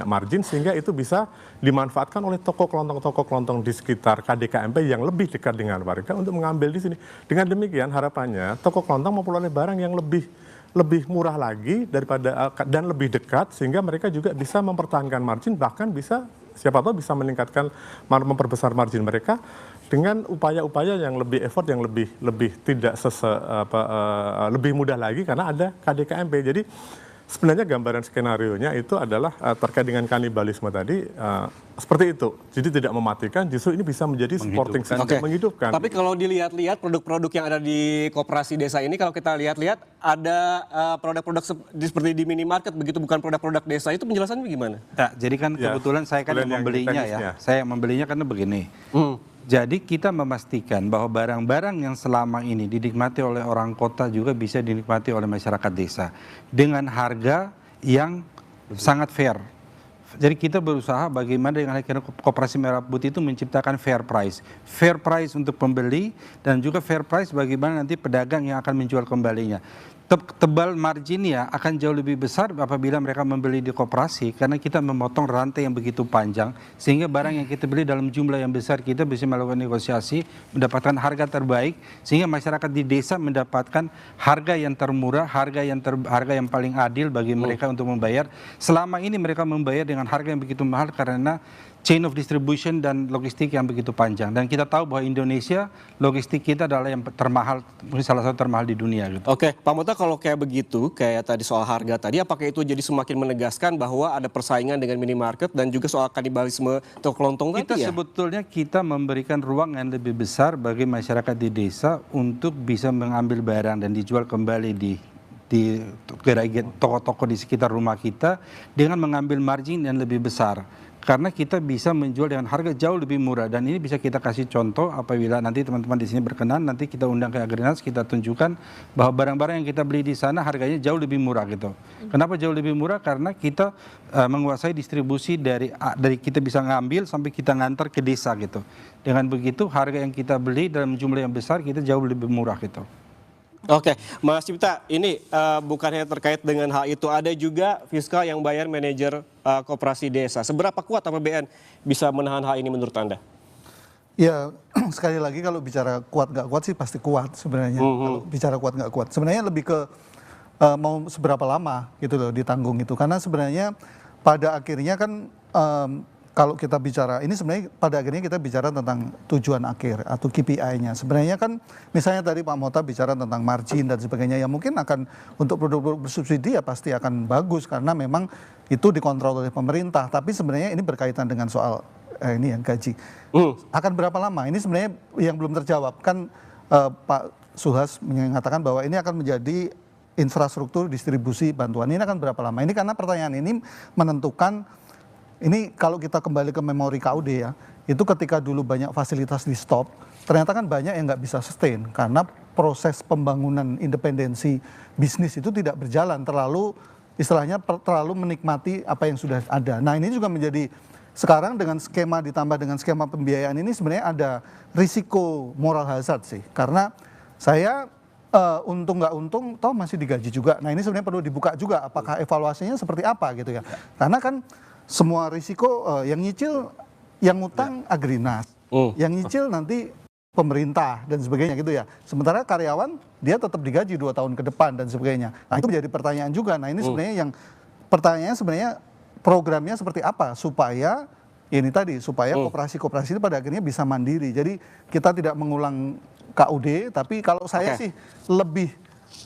margin sehingga itu bisa dimanfaatkan oleh toko kelontong di sekitar KDKMP yang lebih dekat dengan warga untuk mengambil di sini. Dengan demikian harapannya toko kelontong memperoleh barang yang lebih murah lagi daripada dan lebih dekat sehingga mereka juga bisa mempertahankan margin, bahkan bisa siapa tahu bisa meningkatkan memperbesar margin mereka dengan upaya-upaya yang lebih effort yang lebih tidak lebih mudah lagi karena ada KDKMP. Jadi sebenarnya gambaran skenarionya itu adalah terkait dengan kanibalisme tadi seperti itu. Jadi tidak mematikan, justru ini bisa menjadi supporting system, menghidupkan. Tapi kalau dilihat-lihat produk-produk yang ada di koperasi desa ini, kalau kita lihat-lihat ada produk-produk seperti di minimarket begitu, bukan produk-produk desa, itu penjelasannya gimana? Nah, jadi kan kebetulan saya kan yang membelinya ya. Saya membelinya karena begini. Jadi kita memastikan bahwa barang-barang yang selama ini dinikmati oleh orang kota juga bisa dinikmati oleh masyarakat desa dengan harga yang sangat fair. Jadi kita berusaha bagaimana dengan akhirnya Koperasi Merah Putih itu menciptakan fair price. Fair price untuk pembeli dan juga fair price bagaimana nanti pedagang yang akan menjual kembalinya. Tebal marginnya akan jauh lebih besar apabila mereka membeli di koperasi karena kita memotong rantai yang begitu panjang sehingga barang yang kita beli dalam jumlah yang besar kita bisa melakukan negosiasi, mendapatkan harga terbaik sehingga masyarakat di desa mendapatkan harga yang termurah, harga yang paling adil bagi mereka untuk membayar. Selama ini mereka membayar dengan harga yang begitu mahal karena chain of distribution dan logistik yang begitu panjang. Dan kita tahu bahwa Indonesia logistik kita adalah yang termahal, mungkin salah satu termahal di dunia. Gitu. Oke, Pak Mota, kalau kayak begitu, kayak tadi soal harga tadi, apakah itu jadi semakin menegaskan bahwa ada persaingan dengan minimarket dan juga soal kanibalisme toko kelontong tadi ya? Sebetulnya kita memberikan ruang yang lebih besar bagi masyarakat di desa untuk bisa mengambil barang dan dijual kembali di toko-toko di sekitar rumah kita dengan mengambil margin yang lebih besar. Karena kita bisa menjual dengan harga jauh lebih murah dan ini bisa kita kasih contoh apabila nanti teman-teman di sini berkenan, nanti kita undang ke Agrinas, kita tunjukkan bahwa barang-barang yang kita beli di sana harganya jauh lebih murah gitu. Kenapa jauh lebih murah? Karena kita menguasai distribusi dari kita bisa ngambil sampai kita ngantar ke desa gitu. Dengan begitu harga yang kita beli dalam jumlah yang besar kita jauh lebih murah gitu. Oke, Mas Cipta, ini bukan hanya terkait dengan hal itu, ada juga fiskal yang bayar manajer koperasi desa. Seberapa kuat APBN bisa menahan hal ini menurut Anda? Ya, sekali lagi kalau bicara kuat nggak kuat sih pasti kuat sebenarnya. Kalau bicara kuat nggak kuat, sebenarnya lebih ke mau seberapa lama gitu loh ditanggung itu. Karena sebenarnya pada akhirnya kan kalau kita bicara, ini sebenarnya pada akhirnya kita bicara tentang tujuan akhir atau KPI-nya. Sebenarnya kan misalnya tadi Pak Mota bicara tentang margin dan sebagainya, yang mungkin akan untuk produk-produk bersubsidi ya pasti akan bagus karena memang itu dikontrol oleh pemerintah. Tapi sebenarnya ini berkaitan dengan soal ini yang gaji. Akan berapa lama? Ini sebenarnya yang belum terjawab. Kan Pak Suhas mengatakan bahwa ini akan menjadi infrastruktur distribusi bantuan. Ini akan berapa lama? Ini karena pertanyaan ini menentukan. Ini kalau kita kembali ke memori KUD ya, itu ketika dulu banyak fasilitas di stop, ternyata kan banyak yang nggak bisa sustain karena proses pembangunan independensi bisnis itu tidak berjalan terlalu istilahnya terlalu menikmati apa yang sudah ada. Nah ini juga menjadi sekarang dengan skema ditambah dengan skema pembiayaan ini sebenarnya ada risiko moral hazard sih, karena saya untung nggak untung, toh masih digaji juga. Nah ini sebenarnya perlu dibuka juga apakah evaluasinya seperti apa gitu ya, karena kan semua risiko yang nyicil, yang ngutang Agrinas, yang nyicil nanti pemerintah dan sebagainya gitu ya. Sementara karyawan dia tetap digaji 2 tahun ke depan dan sebagainya. Nah itu menjadi pertanyaan juga. Nah ini sebenarnya yang pertanyaannya sebenarnya programnya seperti apa supaya ini tadi supaya koperasi-koperasi itu pada akhirnya bisa mandiri. Jadi kita tidak mengulang KUD, tapi kalau saya sih lebih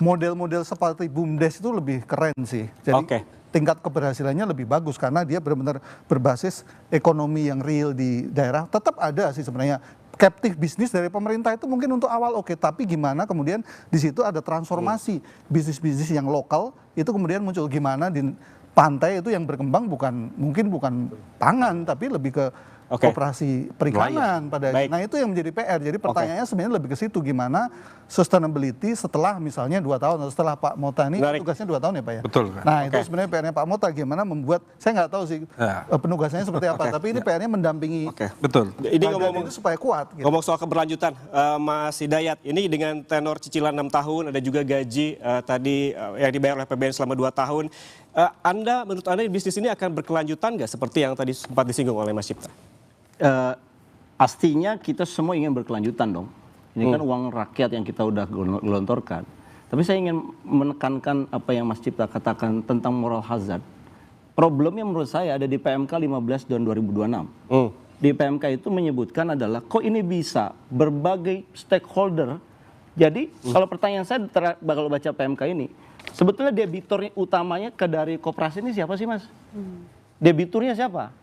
model-model seperti BUMDes itu lebih keren sih. Jadi tingkat keberhasilannya lebih bagus karena dia benar-benar berbasis ekonomi yang real di daerah. Tetap ada sih sebenarnya captive bisnis dari pemerintah itu mungkin untuk awal oke, tapi gimana kemudian di situ ada transformasi bisnis-bisnis yang lokal itu kemudian muncul gimana di pantai itu yang berkembang mungkin bukan pangan tapi lebih ke koperasi perikanan pada nah itu yang menjadi PR. Jadi pertanyaannya sebenarnya lebih ke situ gimana sustainability setelah misalnya 2 tahun atau setelah Pak Mota ini tugasnya 2 tahun ya Pak ya. Betul. Nah itu sebenarnya PR-nya Pak Mota gimana membuat saya nggak tahu sih penugasannya seperti apa tapi ini PR-nya mendampingi. Betul. Ini ngomong itu supaya kuat. Gitu. Ngomong soal keberlanjutan, Mas Hidayat, ini dengan tenor cicilan 6 tahun ada juga gaji tadi yang dibayar oleh APBN selama 2 tahun. Menurut Anda bisnis ini akan berkelanjutan nggak seperti yang tadi sempat disinggung oleh Mas Cipta? Pastinya kita semua ingin berkelanjutan dong. Ini kan uang rakyat yang kita udah gelontorkan. Tapi saya ingin menekankan apa yang Mas Cipta katakan tentang moral hazard. Problemnya menurut saya ada di PMK 15 tahun 2026. Di PMK itu menyebutkan adalah kok ini bisa berbagai stakeholder. Jadi kalau pertanyaan saya kalau baca PMK ini, sebetulnya debitor utamanya dari koperasi ini siapa sih Mas? Debiturnya siapa?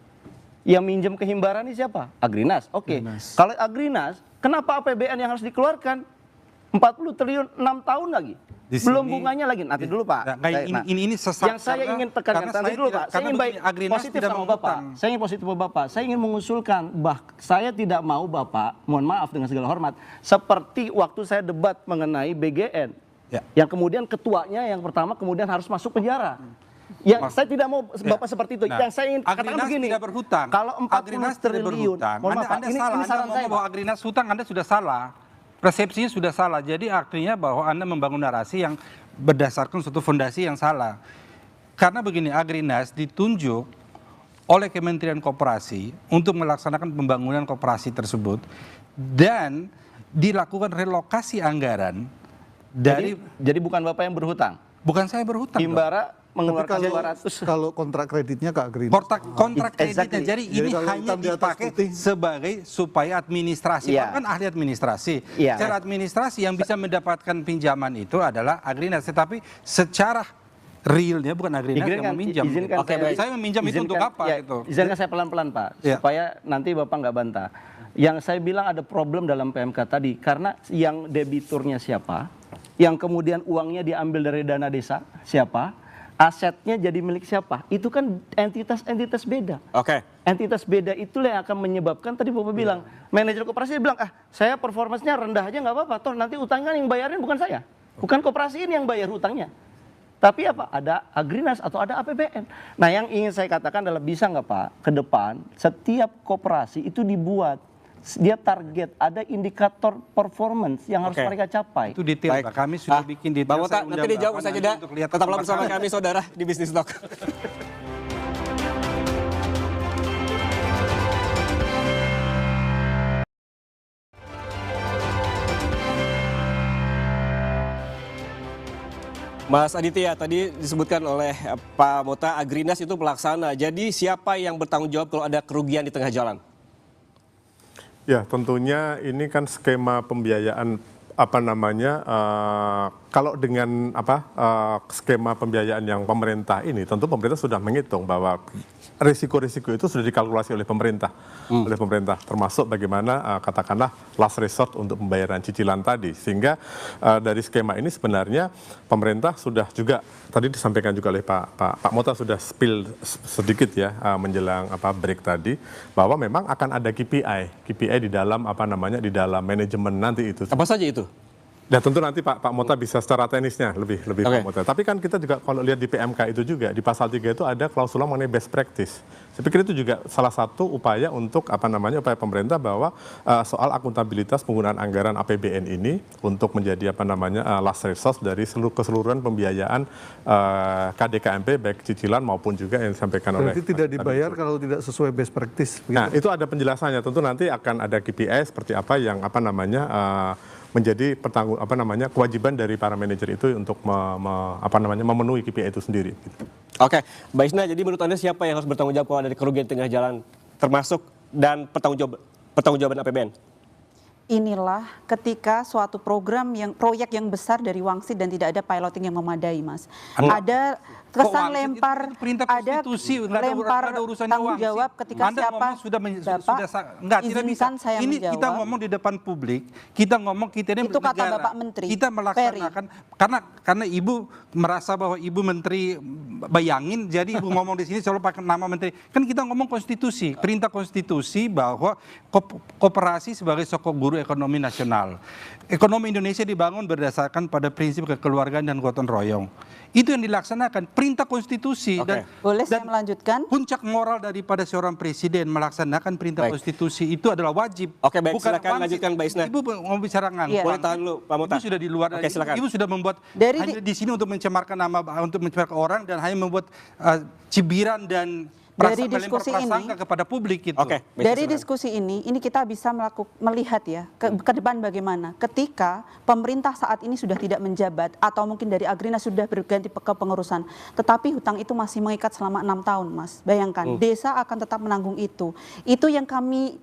Yang minjem ke Himbara ini siapa? Agrinas. Oke. Kalau Agrinas, kenapa APBN yang harus dikeluarkan? 40 triliun 6 tahun lagi. Belum bunganya lagi. Nanti dulu Pak. Ini sesat. Yang saya ingin tekankan nanti dulu Pak. Saya ingin positif sama Bapak. Saya ingin positif sama Bapak. Saya ingin mengusulkan saya tidak mau Bapak, mohon maaf dengan segala hormat, seperti waktu saya debat mengenai BGN. Yang kemudian ketuanya yang pertama kemudian harus masuk penjara. Saya tidak mau Bapak seperti itu. Yang saya ingin katakan begini. Tidak berhutang. Kalau 40 triliun, mohon maaf, Anda salah. Anda ngomong bahwa Agrinas hutang, Anda sudah salah. Persepsinya sudah salah. Jadi artinya bahwa Anda membangun narasi yang berdasarkan suatu fondasi yang salah. Karena begini, Agrinas ditunjuk oleh Kementerian Koperasi untuk melaksanakan pembangunan koperasi tersebut dan dilakukan relokasi anggaran dari. Jadi bukan Bapak yang berhutang. Bukan saya berhutang. Himbara mengeluarkan 200. Kalau kontrak kreditnya ke Agrinas. Kontrak kreditnya. Jadi ini hanya dipakai sebagai supaya administrasi. Kan ahli administrasi. Secara administrasi yang bisa mendapatkan pinjaman itu adalah Agrinas. Tetapi secara realnya bukan Agrinas yang meminjam. Saya meminjam itu untuk apa? Izinkan saya pelan-pelan Pak. Supaya nanti Bapak nggak bantah. Yang saya bilang ada problem dalam PMK tadi. Karena yang debiturnya siapa? Yang kemudian uangnya diambil dari dana desa siapa? Asetnya jadi milik siapa? Itu kan entitas beda. Entitas beda itulah yang akan menyebabkan tadi Bapak bilang, manajer koperasi bilang, saya performanya rendah aja nggak apa-apa, toh nanti utangnya yang bayarin bukan saya. Bukan koperasi ini yang bayar utangnya. Tapi apa? Ada Agrinas atau ada APBN. Nah yang ingin saya katakan adalah bisa nggak Pak, ke depan setiap koperasi itu dibuat dia target, ada indikator performance yang harus mereka capai. Itu detail, Pak. Kami sudah bikin detail. Bang Mota, nanti dijawab saja dah. Tetaplah bersama kami saudara di Bisnis Talk. Mas Aditya, tadi disebutkan oleh Pak Mota, Agrinas itu pelaksana. Jadi siapa yang bertanggung jawab kalau ada kerugian di tengah jalan? Ya, tentunya ini kan skema pembiayaan kalau dengan skema pembiayaan yang pemerintah ini, tentu pemerintah sudah menghitung bahwa risiko-risiko itu sudah dikalkulasi oleh pemerintah, termasuk bagaimana katakanlah last resort untuk pembayaran cicilan tadi, sehingga dari skema ini sebenarnya pemerintah sudah juga tadi disampaikan juga oleh Pak Mota sudah spill sedikit ya menjelang break tadi bahwa memang akan ada KPI di dalam di dalam manajemen nanti itu. Apa saja itu? Ya tentu nanti Pak Mota bisa secara teknisnya lebih Pak Mota. Tapi kan kita juga kalau lihat di PMK itu juga di pasal 3 itu ada klausul mengenai best practice. Saya pikir itu juga salah satu upaya untuk upaya pemerintah bahwa soal akuntabilitas penggunaan anggaran APBN ini untuk menjadi last resort dari keseluruhan pembiayaan KDKMP baik cicilan maupun juga yang disampaikan oleh. Berarti tidak dibayar kalau tidak sesuai best practice. Begitu? Nah, itu ada penjelasannya. Tentu nanti akan ada KPI seperti apa yang menjadi kewajiban dari para manajer itu untuk memenuhi KPI itu sendiri. Gitu. Oke, Mbak Isna, jadi menurut Anda siapa yang harus bertanggung jawab kalau ada kerugian tengah jalan, termasuk dan pertanggungjawaban APBN? inilah ketika suatu proyek yang besar dari Wangsit dan tidak ada piloting yang memadai, Mas. Ada kesan lempar, ada lempar tanggung jawab ketika siapa Bapak izinkan saya ini menjawab. kita ngomong di depan publik, kita ngomong kita ini itu kata negara. Bapak Menteri. Kita melaksanakan karena Ibu merasa bahwa Ibu Menteri bayangin, jadi Ibu ngomong di sini selalu pakai nama Menteri. Kan kita ngomong konstitusi, perintah konstitusi bahwa koperasi sebagai sokok guru ekonomi nasional. Ekonomi Indonesia dibangun berdasarkan pada prinsip kekeluargaan dan gotong royong. Itu yang dilaksanakan, perintah konstitusi. Dan saya melanjutkan? Puncak moral daripada seorang presiden melaksanakan perintah konstitusi itu adalah wajib. Oke, baik, silakan lanjutkan Mbak Isna. Ibu mau bicara ngangkut. Boleh tahan dulu, Pak Mota. Ibu sudah di luar. Silakan. Ibu sudah membuat hanya di sini untuk mencemarkan nama, untuk mencemarkan orang dan hanya membuat cibiran dan dari diskusi ini kepada publik itu. Dari diskusi ini kita bisa melihat ya ke depan bagaimana ketika pemerintah saat ini sudah tidak menjabat atau mungkin dari Agrina sudah berganti ke pengurusan, tetapi hutang itu masih mengikat selama 6 tahun, Mas. Bayangkan, desa akan tetap menanggung itu. Itu yang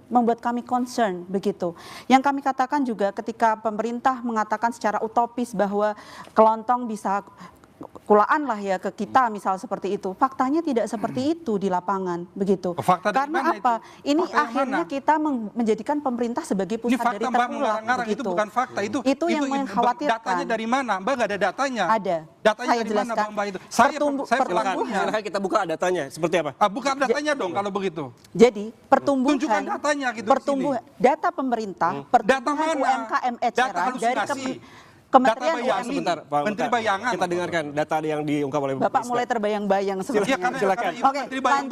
membuat kami concern begitu. Yang kami katakan juga ketika pemerintah mengatakan secara utopis bahwa kelontong bisa kulaan lah ya ke kita misal seperti itu. Faktanya tidak seperti itu di lapangan begitu. Karena apa? Ini akhirnya kita menjadikan pemerintah sebagai pusat dari terkulak. Itu bukan fakta. Itu yang mengkhawatirkan. Datanya dari mana? Mbak nggak ada datanya. Ada. Datanya saya dari jelaskan. mana, Mbak itu? Saya silakan kita buka datanya. Seperti apa? Buka datanya dong kalau begitu. Jadi pertumbuhan. Tunjukkan datanya gitu. Data pemerintah. Pertumbuhan UMKM eceran dari Kementerian sebentar, Pak Menteri Bayangan. Kita dengarkan data yang diungkap oleh Bapak mulai terbayang-bayang sebenarnya. Silakan. Oke,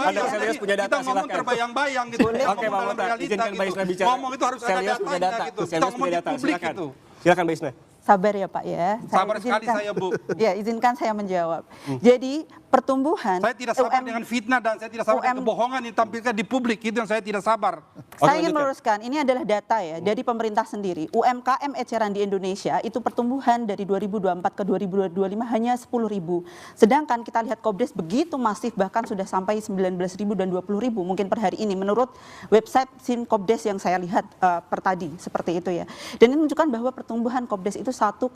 Anda serius punya data, kita ngomong terbayang-bayang gitu. Oke, Pak Mota, izinkan Mbak Isna bicara. Ngomong itu harus ada datanya gitu. Serius punya data, silakan. Silakan Mbak Isna. Sabar ya Pak ya. Sabar sekali saya, Bu. Ya, izinkan saya menjawab. Jadi pertumbuhan. Saya tidak sabar dengan fitnah dan saya tidak sabar dengan kebohongan yang ditampilkan di publik. Itu yang saya tidak sabar. Saya ingin meluruskan, ini adalah data ya dari pemerintah sendiri. UMKM eceran di Indonesia itu pertumbuhan dari 2024 ke 2025 hanya 10.000. Sedangkan kita lihat Kobdes begitu masif, bahkan sudah sampai 19.000 dan 20.000 mungkin per hari ini menurut website SIM Kobdes yang saya lihat per tadi seperti itu ya. Dan ini menunjukkan bahwa pertumbuhan Kobdes itu 1,8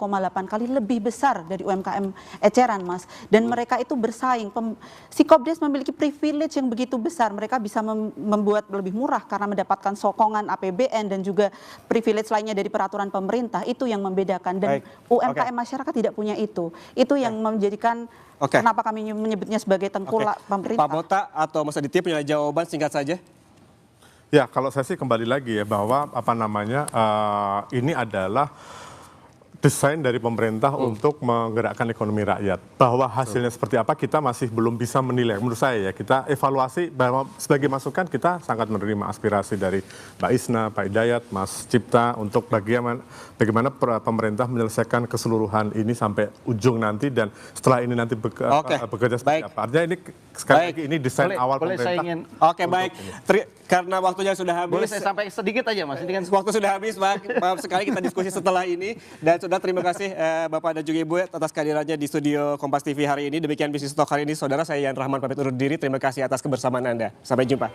kali lebih besar dari UMKM eceran, Mas. Dan mereka itu bersaing. Si Kobdes memiliki privilege yang begitu besar. Mereka bisa membuat lebih murah karena mendapatkan sokongan APBN dan juga privilege lainnya dari peraturan pemerintah. Itu yang membedakan. Dan UMKM masyarakat tidak punya itu. Itu yang menjadikan kenapa kami menyebutnya sebagai tengkulak pemerintah. Pak Mota atau Mas Aditya punya jawaban singkat saja? Ya, kalau saya sih kembali lagi ya bahwa ini adalah desain dari pemerintah untuk menggerakkan ekonomi rakyat. Bahwa hasilnya seperti apa kita masih belum bisa menilai. Menurut saya ya, kita evaluasi bahwa sebagai masukan kita sangat menerima aspirasi dari Mbak Isna, Pak Hidayat, Mas Cipta untuk bagaimana pemerintah menyelesaikan keseluruhan ini sampai ujung nanti dan setelah ini nanti bekerja seperti apa. Artinya ini sekali lagi ini desain awal pemerintah. Oke, baik. Karena waktunya sudah habis. Boleh saya sampai sedikit aja, Mas. Ini kan waktu sudah habis, Pak. Maaf sekali kita diskusi setelah ini. Dan sudah terima kasih Bapak dan juga Ibu atas kehadirannya di studio Kompas TV hari ini. Demikian Bisnis Talk hari ini. Saudara, saya Yan Rahman pamit undur diri. Terima kasih atas kebersamaan Anda. Sampai jumpa.